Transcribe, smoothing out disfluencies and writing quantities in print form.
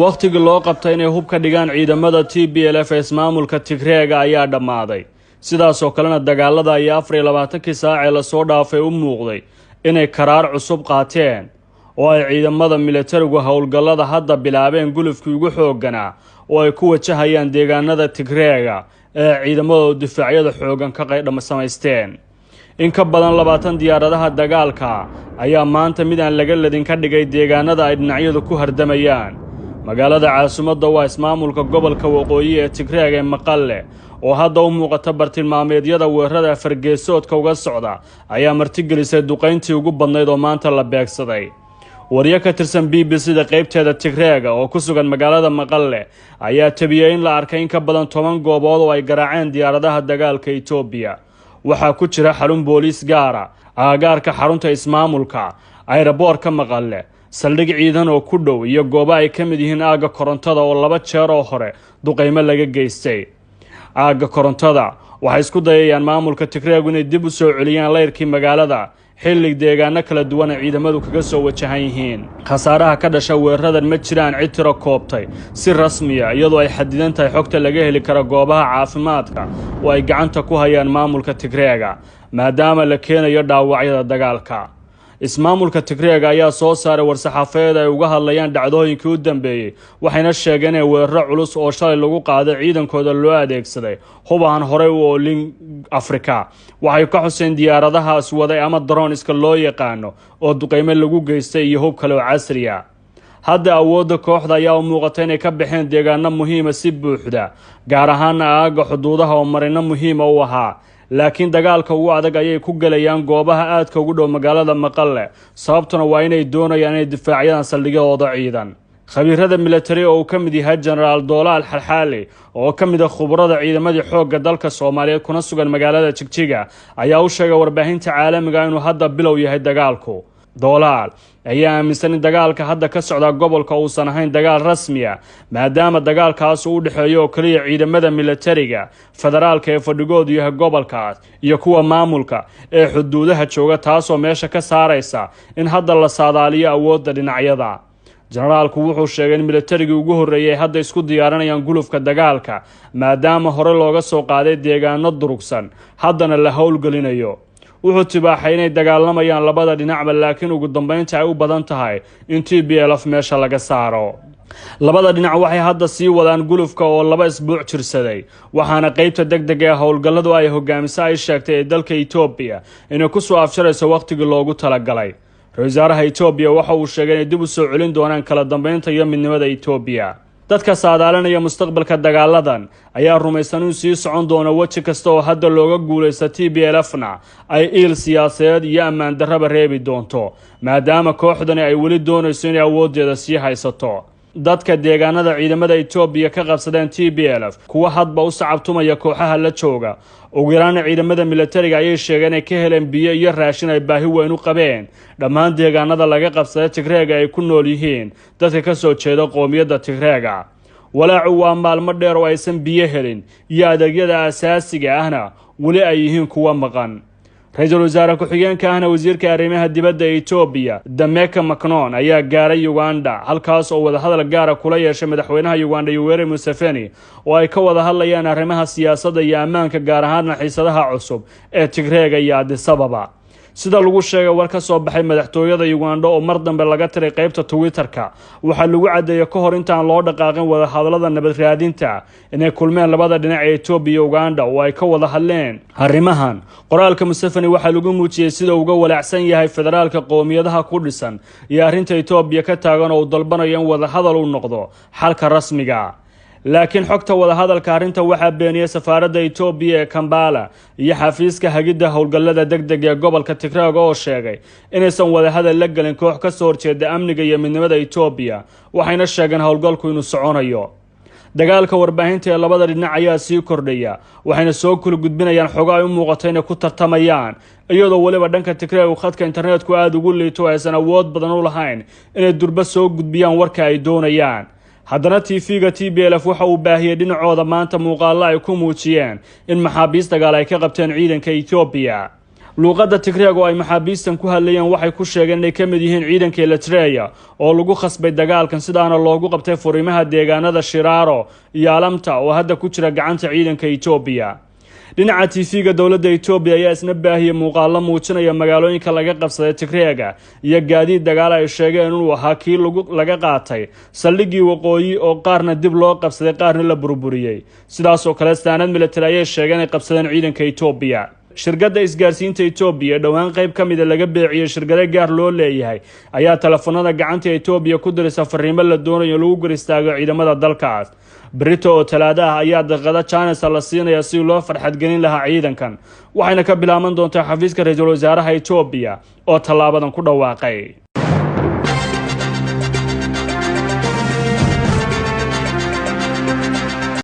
waqtigii loo qabtay inay hub ka dhigaan ciidamada TPLF ismaamulka Tigreega ayaa dhammaaday sidaas oo kalena dagaalada ayaa 24 saac ee la soo dhaafay u muuqday inay qaraar cusub qaateen oo ay ciidamada militarigu howlgallada hadda bilaabeen gulufkii ugu xoogganaa oo ay ku wajahayaan deegaanada Tigreega ee ciidamada difaacyada xooggan ka qaydhama samaysteen in ka badan 20 diyaaradaha dagaalka ayaa maanta mid aan laga ladin ka dhigay deegaanada ay dhinacyadu ku hardamayaan magaalada caasimadda waa ismaamulka gobolka waqooyi ee Tigreega ee Maqale oo hadda u muuqata bartilmaameedyada weerarada fargeesoodka uga socda ayaa martigelisay duqeyntii ugu badnayd oo maanta la beegsaday wariye ka tirsan BBC-da qaybteeda Tigreega oo ku sugan magaalada Maqale ayaa tabiyay in la arkay in ka badan 10 goobood oo ay garaaceen diyaaradaha dagaalka Itoobiya waxaa ku jira xarun booliis gaara aagaarka xarunta ismaamulka aeroboortka Maqale saldhig ciidan oo ku dhow iyo goobo ay ka mid yihiin aaga korontada oo 2 jeer oo hore duqeymo laga geystay aaga korontada waxay isku dayayaan maamulka Tigreega inay dib u soo celiyaan leerkii magaalada xillig deegaano kala duwan ay ciidamadu kaga soo wajahan yihiin khasaaraha ka dhashay weeraradan ma jiraan cid tiro koobtay si rasmi ah iyadoo ay xadidan tahay xogta laga heli karo goobaha caafimaadka oo ay gacanta ku hayaan maamulka Tigreega maadaama la keenayo dhaawacyada dagaalka ismaamulka Tigreega ayaa soo saaray war-saxaafadeed ay uga hadlayaan dhacdooyinkii u dambeeyay waxayna sheegeen in weeraro culus oo shalay lagu qaaday ciidankooda loo adeegsaday hub aan horey u oolin Afrika waxay ka xuseen diyaaradahaas waday ama drone-iska loo yaqaano oo duqeymo lagu geystay iyo hub kale oo casri ah hadda awoodda kooxda ayaa u muuqata inay ka baxeen deegaano muhiima si buuxda gaar ahaan aaga xuduudaha oo marino muhiima u ahaa laakiin dagaalka ugu adag ayay ku galayaan goobaha aadka ugu dhow magaalada Maqale sababtuna waa inay doonayaan inay difaaciyaan saldhigyadooda ciidan khabiirada military oo ka mid yahay General Dolaal Xalxaali oo ka mid ah khubarada ciidamadii xoogga dalka Soomaaliyeed kuna sugan magaalada Jigjiga ayaa u sheegay warbaahinta caalamiga inuu hadda bilow yahay dagaalku Dolaal ayaa aaminsan in dagaalka hadda ka socda gobolka uusan ahayn dagaal rasmi ah maadaama dagaalkaas uu dhexeeyo kaliya ciidamada militariga federaalka ee fadhigoodu yahay gobolkaas iyo kuwa maamulka ee xuduudaha jooga taasoo meesha ka saaraysa in hadda la saadaaliyo awoodda dhinacyada generaalku wuxuu sheegay in militarigii ugu horreeyay hadda isku diyaarinayaan gulufka dagaalka maadaama hore looga soo qaaday deegaano durugsan haddana la howlgelinayo wuxuu tibaaxay inay dagaalamayaan labada dhinacba laakiin ugu dambeynta ay u badan tahay in TPLF meesha laga saaro labada dhinac waxay hadda sii wadaan gulufka oo 2 isbuuc jirsaday waxaana qaybta degdeg ee howlgalladu ay hogaamisa ay sheegtay ee dalka Itoobiya inay ku soo afsharayso waqtigii loogu talagalay ra'iisul wasaaraha Itoobiya waxa uu sheegay in dib u soo celin doonaan kala dambeynta iyo midnimada Itoobiya dadka saadaalanaya mustaqbalka dagaaladan ayaa rumaysan in sii socon doona waji kasta oo hadda looga guuleysto TPLF-na ay il siyaasadeed iyo ammaan darraba reebi doonto maadaama kooxdani ay weli doonayso inay awoodeeda sii haysato dadka deegaanada ciidamada Itoobiya ka qabsadeen TPLF kuwa hadba u sacabtumaya kooxaha la jooga ugu yaraan ciidamada militariga ayay sheegeen ay ka heleen biyo iyo raashin ay baahi weyn u qabeen dhammaan deegaanada laga qabsaday Tigreega ay ku nool yihiin dadka ka soo jeeda qoomiyadda Tigreega walaacu waa maalmo dheer oo aysan biyo helin iyo adeegyada asaasiga ahna weli ay yihiin kuwa maqan ra'iisul wasaare ku-xigeenka ahna wasiirka arrimaha dibadda ee Itoobiya Dameka Macron ayaa gaaray Uganda halkaas oo wada hadal gaar ah kula yeeshay madaxweynaha Uganda Yoweri Museveni oo ay ka wada hadlayaan arrimaha siyaasadda iyo ammaanka gaar ahaan xiisadaha cusub ee Tigreega iyo Addis Ababa sida lagu sheegay war ka soo baxay madaxtooyada Uganda oo mar dambe laga tiray qaybta Twitter-ka waxa lagu cadeeyay ka hor intaan loo dhaqaaqin wada hadallada nabad raadinta inay kulmeen labada dhinac ee Itoobiya iyo Uganda oo ay ka wada hadleen arrimahan qoraalka Museveni waxa lagu muujiyay sida uga walaacsan yahay federaalka qoomiyadaha ku dhisan iyo arrinta Itoobiya ka taagan oo dalbanaya in wada hadal u noqdo xalka rasmiga laakiin xogta wada hadalka arrinta waxa beeniyay safaaradda Itoobiya ee Kampala iyo xafiiska hagida howlgallada degdeg ee gobolka Tigreega oo sheegay inaysan wada hadal la galin koox ka soo horjeeda amniga iyo midnimada Itoobiya waxayna sheegeen howlgalku inuu soconayo dagaalka warbaahinta ee labada dhinac ayaa sii kordhaya waxayna soo kula gudbinayaan xogo ay u muuqato inay ku tartamayaan iyadoo waliba dhanka Tigreega khadka internetku aad ugu liito aysan awood badan u lahayn inay durba soo gudbiyaan warka ay doonayaan haddana TV-ga TPLF waxa uu baahiyay dhinacooda maanta muuqaalo ay ku muujiyeen in maxaabiis dagaal ay ka qabteen ciidanka Itoobiya luuqadda Tigreeg oo ay maxaabiistan ku hadlayeen waxay ku sheegeen inay ka mid yihiin ciidanka Eritrea oo lagu khasbay dagaalkan sidaana loogu qabtay furimaha deegaanada Shiraaro iyo Alamta oo hadda ku jira gacanta ciidanka Itoobiya. dhinaca TV-ga dowladda Itoobiya ayaa isna baahiyay muuqaalo muujinaya magaalooyinka laga qabsaday Tigreega iyo gaadiid dagaal ay sheegeen inuu ahaa kii laga qaatay saldhiggii waqooyi oo qaarna dib loo qabsaday qaarna la burburiyay. sidaas oo kale saanad military ayay sheegeen ay qabsadeen ciidanka Itoobiya. shirkadda isgaarsiinta Itoobiya dhawaan qayb ka mid ah laga beeciyay shirkado gaar loo leeyahay ayaa telefoonada gacanta Itoobiya ku diraysa fariimo la doonayo lagu gar istaago ciidamada dalkaas. Brito oo Talaado ah ayaa daqiiqada Chance la siinaya si loo farxad gelin lahaa ciidankan waxayna ka bilaaban doontaa xafiiska ra'iisul wasaaraha Itoobiya oo talaabadan ku dhawaaqay.